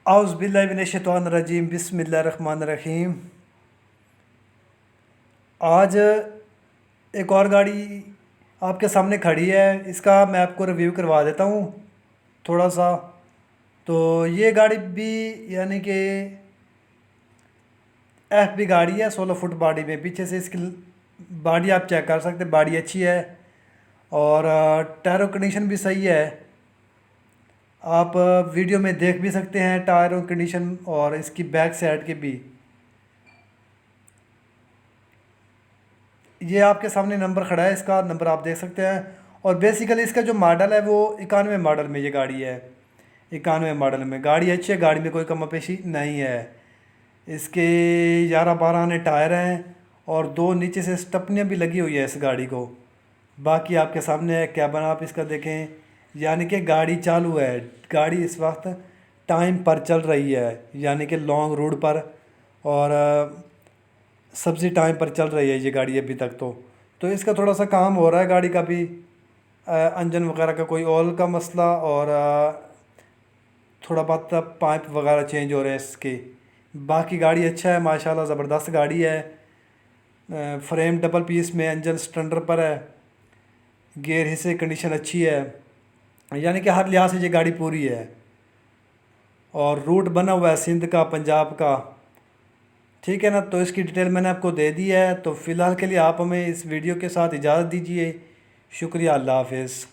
औज़ुबिल्लाहिमिनश्शैतानिर्रजीम बिस्मिल्लाहिर्रहमानिर्रहीम। आज एक और गाड़ी आपके सामने खड़ी है, इसका मैं आपको रिव्यू करवा देता हूँ थोड़ा सा। तो ये गाड़ी भी यानी कि एफ बी गाड़ी है, 16 फुट बॉडी में। पीछे से इसकी बॉडी आप चेक कर सकते हैं, बॉडी अच्छी है और टायरों कंडीशन भी सही है। आप वीडियो में देख भी सकते हैं टायरों कंडीशन और इसकी बैक साइड की भी। ये आपके सामने नंबर खड़ा है, इसका नंबर आप देख सकते हैं। और बेसिकली इसका जो मॉडल है वो 91 मॉडल में ये गाड़ी है। 91 मॉडल में गाड़ी अच्छी है, गाड़ी में कोई कमी पेशी नहीं है। इसके 11-12 आने टायर हैं और दो नीचे से स्टपनियाँ भी लगी हुई है इस गाड़ी को। बाकी आपके सामने है कैबन, आप इसका देखें, यानी कि गाड़ी चालू है। गाड़ी इस वक्त टाइम पर चल रही है, यानी कि लॉन्ग रूट पर। और सब्ज़ी टाइम पर चल रही है ये गाड़ी अभी तक। तो इसका थोड़ा सा काम हो रहा है गाड़ी का भी, इंजन वगैरह का कोई ऑयल का मसला और थोड़ा बहुत पाइप वगैरह चेंज हो रहे हैं इसके। बाकी गाड़ी अच्छा है माशाल्लाह, ज़बरदस्त गाड़ी है। फ्रेम डबल पीस में, इंजन स्टैंडर्ड पर है, गियर हिस्से कंडीशन अच्छी है, यानी कि हर लिहाज से ये गाड़ी पूरी है। और रूट बना हुआ है सिंध का, पंजाब का, ठीक है ना। तो इसकी डिटेल मैंने आपको दे दी है। तो फ़िलहाल के लिए आप हमें इस वीडियो के साथ इजाज़त दीजिए। शुक्रिया, अल्लाह हाफ़िज़।